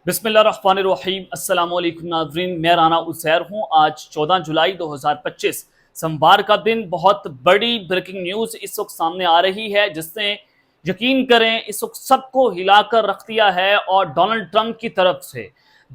बिस्मिल्लाहिर्रहमानिर्रहीम। अस्सलाम वालेकुम नाज़रीन, मैं राना उज़ैर हूँ। आज 14 जुलाई 2025 सोमवार का दिन। बहुत बड़ी ब्रेकिंग न्यूज़ इस वक्त सामने आ रही है जिसने यकीन करें इस वक्त सबको हिलाकर रख दिया है और डोनाल्ड ट्रंप की तरफ से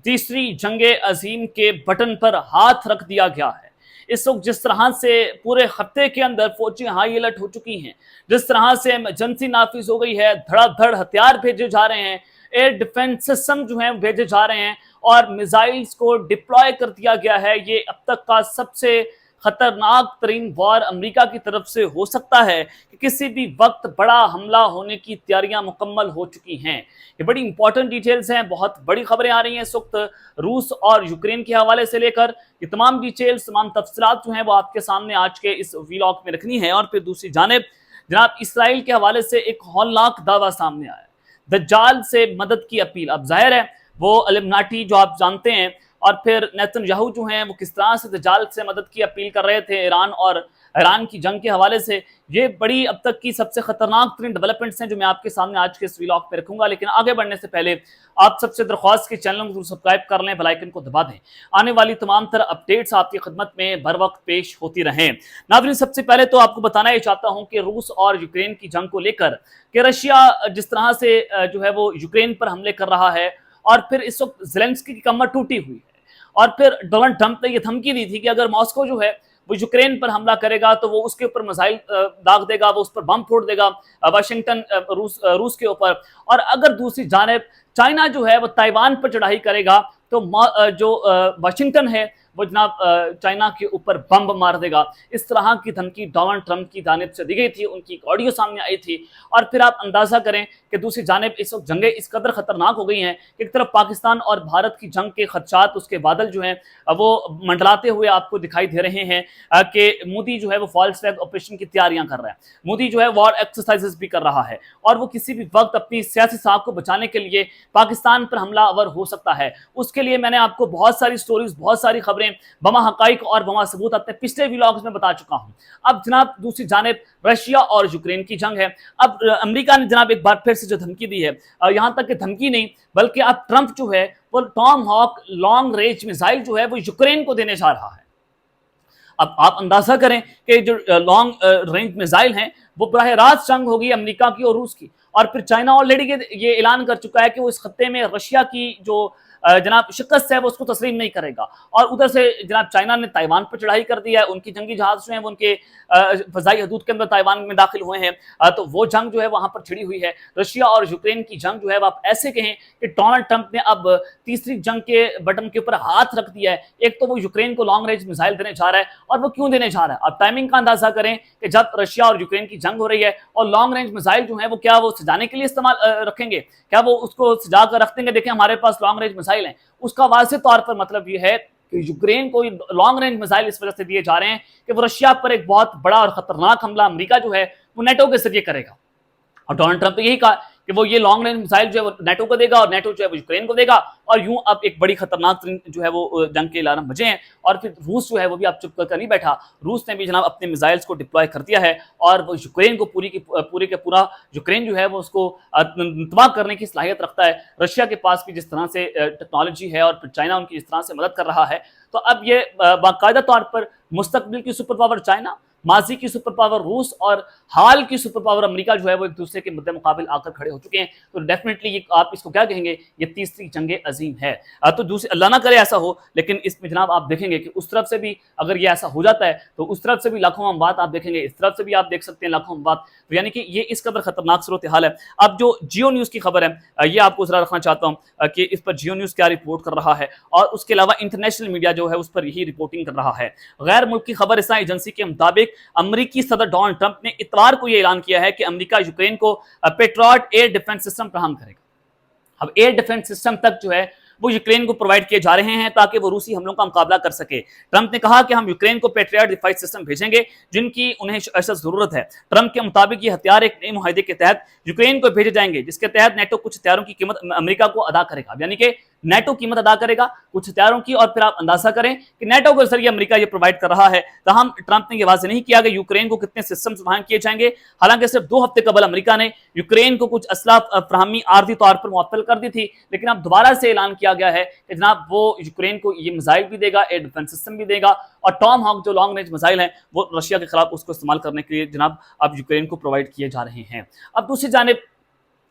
तीसरी जंगे अजीम के बटन पर हाथ रख दिया गया है। इस वक्त जिस तरह से पूरे खत्ते के अंदर फौजी हाई अलर्ट हो चुकी हैं, जिस तरह से इमरजेंसी नाफिज हो गई है, धड़ाधड़ हथियार भेजे जा रहे हैं, एयर डिफेंस सिस्टम जो हैं भेजे जा रहे हैं और मिसाइल्स को डिप्लॉय कर दिया गया है। ये अब तक का सबसे खतरनाक तरीन वार अमेरिका की तरफ से हो सकता है कि किसी भी वक्त बड़ा हमला होने की तैयारियां मुकम्मल हो चुकी हैं। ये बड़ी इंपॉर्टेंट डिटेल्स हैं, बहुत बड़ी खबरें आ रही हैं इस वक्त रूस और यूक्रेन के हवाले से लेकर। ये तमाम डिटेल्स, तमाम तफसीलात जो हैं वो आपके सामने आज के इस व्लॉग में रखनी है। और फिर दूसरी जानिब जनाब इसराइल के हवाले से एक हौलनाक दावा सामने आया, दज्जाल से मदद की अपील। अब जाहिर है वो इल्यूमिनाटी जो आप जानते हैं, और फिर नेतन्याहू जो हैं वो किस तरह से दज्जाल से मदद की अपील कर रहे थे ईरान की जंग के हवाले से। ये बड़ी अब तक की सबसे खतरनाक तरीन डेवलपमेंट्स हैं जो मैं आपके सामने आज के इस व्लॉग पे रखूंगा। लेकिन आगे बढ़ने से पहले आप सबसे दरख्वास्त कि चैनल को सब्सक्राइब कर लें, बेल आइकन को दबा दें। आने वाली तमाम तरह अपडेट्स आपकी खिदमत में बर वक्त पेश होती रहें। नाज़रीन, सबसे पहले तो आपको बताना ये चाहता हूँ कि रूस और यूक्रेन की जंग को लेकर कि रशिया जिस तरह से जो है वो यूक्रेन पर हमले कर रहा है, और फिर इस वक्त ज़ेलेंस्की की कमर टूटी हुई है, और फिर डोनाल्ड ट्रंप ने ये धमकी दी थी कि अगर मॉस्को जो है वो यूक्रेन पर हमला करेगा तो वो उसके ऊपर मिसाइल दाग देगा, वो उस पर बम फोड़ देगा, वाशिंगटन रूस के ऊपर। और अगर दूसरी जानिब चाइना जो है वो ताइवान पर चढ़ाई करेगा तो जो वाशिंगटन है वो जनाब चाइना के ऊपर बम मार देगा। इस तरह की धमकी डोनाल्ड ट्रंप की जानिब से दी गई थी, उनकी ऑडियो सामने आई थी। और फिर आप अंदाजा करें कि दूसरी जानिब इस वक्त जंगें इस कदर खतरनाक हो गई हैं कि एक तरफ पाकिस्तान और भारत की जंग के खदशात, उसके बादल जो हैं वो मंडलाते हुए आपको दिखाई दे रहे हैं कि मोदी जो है वो फॉल्स फ्लैग ऑपरेशन की तैयारियां कर रहा है, मोदी जो है वॉर एक्सरसाइजेस भी कर रहा है, और वो किसी भी वक्त अपनी सियासी साख को बचाने के लिए पाकिस्तान पर हमलावर हो सकता है। उसके लिए मैंने आपको बहुत सारी स्टोरीज, बहुत सारी खबरें बमा हकाइक और बमा सबूत अपने पिछले व्लॉग्स में बता चुका हूं। अब जनाब दूसरी जानिब रशिया और यूक्रेन की जंग है। अब अमेरिका ने जनाब एक बार फिर से जो धमकी दी है, यहां तक कि धमकी नहीं बल्कि अब ट्रंप जो है वो Tomahawk long range missile जो है वो यूक्रेन को देने जा रहा है। अब आप अंदाजा करें कि जो लॉन्ग रेंज मिसाइल हैं वो बराह रास्त जंग होगी अमेरिका की और रूस की। और फिर चाइना ऑलरेडी ये ऐलान कर चुका है कि वो इस खत्ते में रशिया की जो जनाब शिकस्त है वो उसको तस्लीम नहीं करेगा। और उधर से जनाब चाइना ने ताइवान पर चढ़ाई कर दी है, उनकी जंगी जहाज जो हैं वो उनके फजाई हदूद के अंदर ताइवान में दाखिल हुए हैं, तो वो जंग जो है वहां पर छिड़ी हुई है। रशिया और यूक्रेन की जंग जो है आप ऐसे कहें कि डोनाल्ड ट्रंप ने अब तीसरी जंग के बटन के ऊपर हाथ रख दिया है। एक तो वो यूक्रेन को लॉन्ग रेंज मिसाइल देने जा रहा है, और वो क्यों देने जा रहा है। अब टाइमिंग का अंदाजा करें कि जब रशिया और यूक्रेन की जंग हो रही है और लॉन्ग रेंज मिसाइल जो है वो क्या वो सजाने के लिए इस्तेमाल रखेंगे, क्या वो उसको सजा कर रख देंगे, देखें हमारे पास लॉन्ग रेंज मिसाइल है। उसका वाज़ेह तौर पर मतलब ये है कि यूक्रेन को लॉन्ग रेंज मिसाइल इस वजह से दिए जा रहे हैं कि वो रशिया पर एक बहुत बड़ा और खतरनाक हमला अमेरिका जो है वो नेटो के जरिए करेगा। और डोनाल्ड ट्रंप ने यही कहा कि वो ये लॉन्ग रेंज मिसाइल जो है वो नेटो को देगा और नेटो जो है वो यूक्रेन को देगा। और यूं अब एक बड़ी खतरनाक जो है वो जंग के अलार्म बजे हैं। और फिर रूस जो है वो भी अब चुप कर नहीं बैठा, रूस ने भी जनाब अपने मिसाइल्स को डिप्लॉय कर दिया है, और वो यूक्रेन को पूरे के पूरा यूक्रेन जो है वो उसको तबाह करने की सलाहियत रखता है। रशिया के पास भी जिस तरह से टेक्नोलॉजी है और फिर चाइना उनकी जिस तरह से मदद कर रहा है, तो अब ये बाकायदा तौर पर मुस्तकबिल की सुपर पावर चाइना, माजी की सुपर पावर रूस और हाल की सुपर पावर अमेरिका जो है वो एक दूसरे के मुद्दे मुकाबिल आकर खड़े हो चुके हैं। तो डेफिनेटली ये आप इसको क्या कहेंगे, ये तीसरी जंग अजीम है। तो दूसरी अल्लाह ना करे ऐसा हो, लेकिन इसमें जनाब आप देखेंगे कि उस तरफ से भी अगर ये ऐसा हो जाता है तो उस तरफ से भी लाखों अमवात आप देखेंगे, इस तरफ से भी आप देख सकते हैं लाखों अमवात। तो यानी कि ये इस कदर खतरनाक सूरत हाल है। अब जो जियो न्यूज़ की खबर है ये आपको जरा रखना चाहता हूँ कि इस पर जियो न्यूज़ क्या रिपोर्ट कर रहा है, और उसके अलावा इंटरनेशनल मीडिया जो है उस पर यही रिपोर्टिंग कर रहा है। गैर मुल्की खबर एजेंसी के मुताबिक अमेरिकी सदर डोनाल्ड ट्रंप ने इतवार को यह ऐलान किया है कि अमेरिका यूक्रेन को पेट्रियट एयर डिफेंस सिस्टम फराहम करेगा। अब एयर डिफेंस सिस्टम तक जो है वो यूक्रेन को प्रोवाइड किए जा रहे हैं ताकि वो रूसी हमलों का मुकाबला कर सके। ट्रंप ने कहा कि हम यूक्रेन को पेट्रियट डिफेंस सिस्टम भेजेंगे जिनकी उन्हें अशद जरूरत है। ट्रंप के मुताबिक ये हथियार एक नए मुआहदे के तहत यूक्रेन को भेजे जाएंगे जिसके तहत नेटो कुछ हथियारों की कीमत अमेरिका को अदा करेगा। यानी कि نیٹو कीमत अदा करेगा कुछ हथियारों की, और फिर आप अंदाजा करें कि नेटो के जरिए अमेरिका ये प्रोवाइड कर रहा है। तहम ट्रंप ने ये वाज़ेह नहीं किया कि यूक्रेन को कितने सिस्टम्स मुहैया किए जाएंगे। हालांकि सिर्फ 2 हफ्ते कबल अमेरिका ने यूक्रेन को कुछ असला फराहमी आर्जी तौर पर मुअत्तल कर दी थी, लेकिन अब दोबारा से ऐलान किया गया है कि जनाब वो यूक्रेन को ये मिसाइल भी देगा, एयर डिफेंस सिस्टम भी देगा, और टॉम हॉक जो लॉन्ग रेंज मिसाइल हैं वो रशिया के खिलाफ उसको इस्तेमाल करने के लिए जनाब अब यूक्रेन को प्रोवाइड किए जा रहे हैं। अब दूसरी जानिब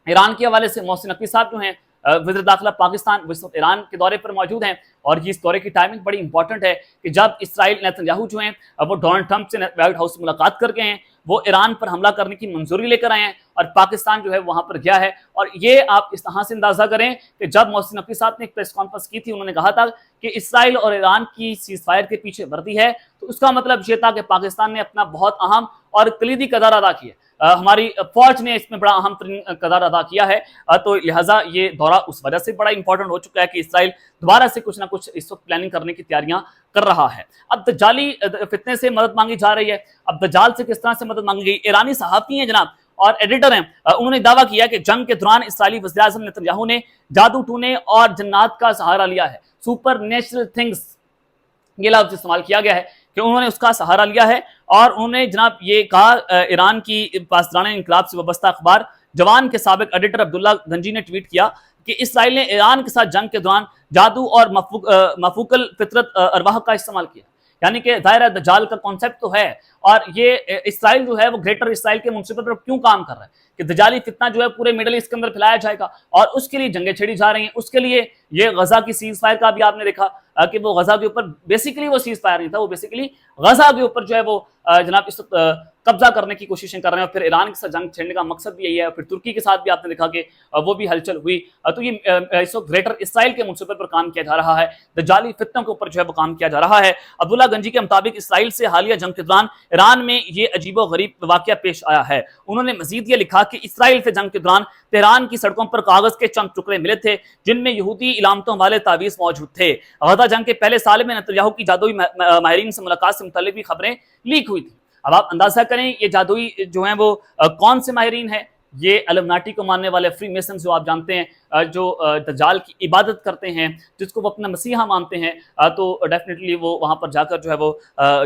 ईरान के हवाले से मोहसिन नकवी साहब जो हैं वज़ीर दाखिला पाकिस्तान, वो इस वक्त ईरान के दौरे पर मौजूद हैं, और ये इस दौरे की टाइमिंग बड़ी इंपॉर्टेंट है कि जब इसराइल नेतन्याहू जो हैं वो डोनाल्ड ट्रंप से व्हाइट हाउस से मुलाकात करके हैं, वो ईरान पर हमला करने की मंजूरी लेकर आए हैं, और पाकिस्तान जो है वहाँ पर गया है। और ये आप इस तरह से अंदाज़ा करें कि जब मोहसिन नकवी साहब ने एक प्रेस कॉन्फ्रेंस की थी, उन्होंने कहा था कि इसराइल और ईरान की सीज़ फायर के पीछे वर्दी है, तो उसका मतलब ये था कि पाकिस्तान ने अपना बहुत अहम और कलीदी किरदार अदा किया। हमारी फौज ने इसमें बड़ा अहम तरीन किरदार अदा किया है, तो लिहाजा ये दौरा उस वजह से बड़ा इंपॉर्टेंट हो चुका है कि इसराइल दोबारा से कुछ ना कुछ इस वक्त प्लानिंग करने की तैयारियां कर रहा है। अब दज्जाली फितने से मदद मांगी जा रही है। अब दज्जाल से किस तरह से मदद मांगी गई? ईरानी सहाफ़ी हैं जनाब और एडिटर हैं, उन्होंने दावा किया कि जंग के दौरान इसराइली वज़ीर आज़म नेतन्याहू ने जादू टूने और जन्नात का सहारा लिया है। सुपर नेचुरल थिंग्स ये लफ्ज़ इस्तेमाल किया गया है कि उन्होंने उसका सहारा लिया है, और उन्होंने जनाब ये कहा, ईरान की पासदान इंकलाब से वाबस्ता अखबार जवान के साबिक एडिटर अब्दुल्ला गंजी ने ट्वीट किया कि इसराइल ने ईरान के साथ जंग के दौरान जादू और मफूकल फितरत अरवाह का इस्तेमाल किया। यानी कि ज़ाहिर है दज्जाल का कॉन्सेप्ट तो है, और ये इसराइल जो है वो ग्रेटर इसराइल के मुनसिबत पर क्यों काम कर रहा है कि दज्जाली फितना जो है पूरे मिडल ईस्ट के अंदर फैलाया जाएगा, और उसके लिए जंगें छेड़ी जा रही हैं। उसके लिए ये गजा की सीज फायर का भी आपने देखा कि वो गजा के ऊपर बेसिकली वो सीज फायर नहीं था, वो बेसिकली गजा के ऊपर जो है वो जनाब इस कब्जा करने की कोशिशें कर रहे हैं, और फिर ईरान के साथ जंग छेड़ने का मकसद भी यही है। फिर तुर्की के साथ भी आपने देखा कि वो भी हलचल हुई। तो ये इस वक्त ग्रेटर इसराइल के मुनसिबत पर काम किया जा रहा है, दज्जाली फितनों के ऊपर जो है वो काम किया जा रहा है। अब्दुल्ला गंजी के मुताबिक इसराइल से हालिया जंग के दौरान ईरान में ये अजीबो गरीब वाक़या पेश आया है। उन्होंने मजीद ये लिखा कि इसराइल से जंग के दौरान तेहरान की सड़कों पर कागज के चंद टुकड़े मिले थे जिनमें यहूदी इलामतों वाले तावीज़ मौजूद थे। गजा जंग के पहले साल में नेतन्याहू की जादुई माहिरीन से मुलाकात से मुतल्लिक़ भी खबरें लीक हुई थी। अब आप अंदाजा करें ये जादुई जो हैं वो कौन से माहिरीन हैं? ये इल्यूमिनाटी को मानने वाले फ्री मेसन जो आप जानते हैं, जो दज्जाल की इबादत करते हैं, जिसको वो अपना मसीहा मानते हैं, तो डेफिनेटली वो वहाँ पर जाकर जो है वो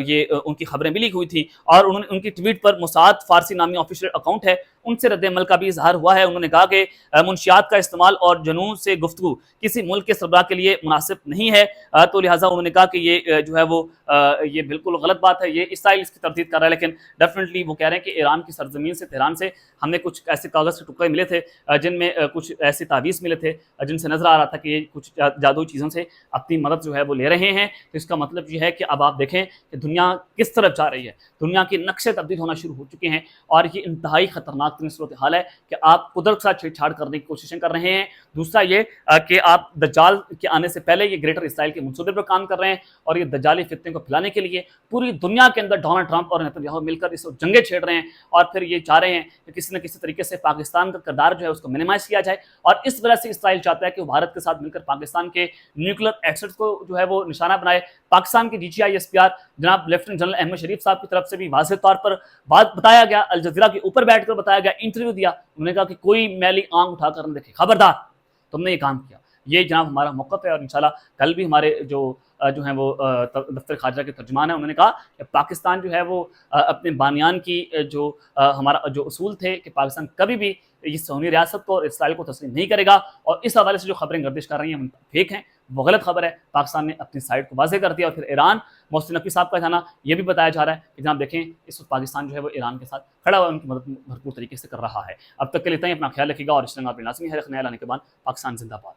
ये उनकी खबरें भी लीक हुई थी, और उन्होंने उनकी ट्वीट पर मुसाद फारसी नामी ऑफिशियल अकाउंट है उनसे रद्द-ए-अमल का भी इजहार हुआ है। उन्होंने कहा कि मुनशियात का इस्तेमाल और जुनून से गुफ्तगू किसी मुल्क के सरबराह के लिए मुनासिब नहीं है, तो लिहाजा उन्होंने कहा कि ये जो है वो ये बिल्कुल गलत बात है, ये इसराइल इसकी तरदीद कर रहा है। लेकिन डेफिनेटली वो कह रहे हैं कि ईरान की सरजमीन से, तेहरान से हमें कुछ ऐसे कागज़ के टुकड़े मिले थे जिनमें कुछ ऐसे तावीज़ मिले थे जिनसे नजर आ रहा था कि ये कुछ जादुई चीज़ों से अपनी मदद जो है वो ले रहे हैं। तो इसका मतलब ये है कि अब आप देखें कि दुनिया किस तरफ जा रही है, दुनिया के नक्शे तब्दील होना शुरू हो चुके हैं, और ये इंतहाई खतरनाक सूरत हाल है कि आप कुदरत के साथ छेड़छाड़ करने की कोशिशें कर रहे हैं। दूसरा ये कि आप दज्जाल के आने से पहले ये ग्रेटर इसराइल के मंसूबे पर काम कर रहे हैं, और ये दज्जाली फितने को फैलाने के लिए पूरी दुनिया के अंदर डोनाल्ड ट्रंप और नेतन्याहू मिलकर इस जंगे छेड़ रहे हैं, और फिर ये चाह रहे हैं कि किसी न किसी तरीके से पाकिस्तान का किरदार जो है उसको मिनिमाइज किया जाए। और इस वजह से इसराइल चाहता है कि भारत के साथ मिलकर पाकिस्तान के न्यूक्लियर एसेट्स को जो है वो निशाना बनाए। पाकिस्तान के DGISPR जनाब लेफ्टिनेंट जनरल अहमद शरीफ साहब की तरफ से भी वाज़ेह तौर पर बात बताया गया, अल जज़ीरा के ऊपर बैठकर बताया गया, इंटरव्यू दिया, उन्होंने कहा कि कोई मैली आंख उठाकर न देखे, खबरदार तुमने ये काम किया। ये जनाब हमारा मौक़िफ़ है, और इंशाल्लाह कल भी हमारे जो हैं वो दफ्तर खारजा के तर्जुमान है, उन्होंने कहा कि पाकिस्तान जो है वो अपने बानियान की जो हमारा जो उसूल थे कि पाकिस्तान कभी भी इस सोनी रियासत को और इसराइल को तस्लीम नहीं करेगा, और इस हवाले से जो खबरें गर्दिश कर रही हैं फेक हैं, वो गलत खबर है। पाकिस्तान ने अपनी साइड को वाज़ेह कर दिया, और फिर ईरान, मोहसिन नकवी साहब का जाना ये भी बताया जा रहा है कि जनाब देखें इस वक्त पाकिस्तान जो है वो ईरान के साथ खड़ा हुआ उनकी मदद भरपूर तरीके से कर रहा है। अब तक के लिए इतना ही, अपना ख्याल रखिएगा, और इस तरह आप लाज़मी है रखने लाने के बाद पाकिस्तान जिंदाबाद।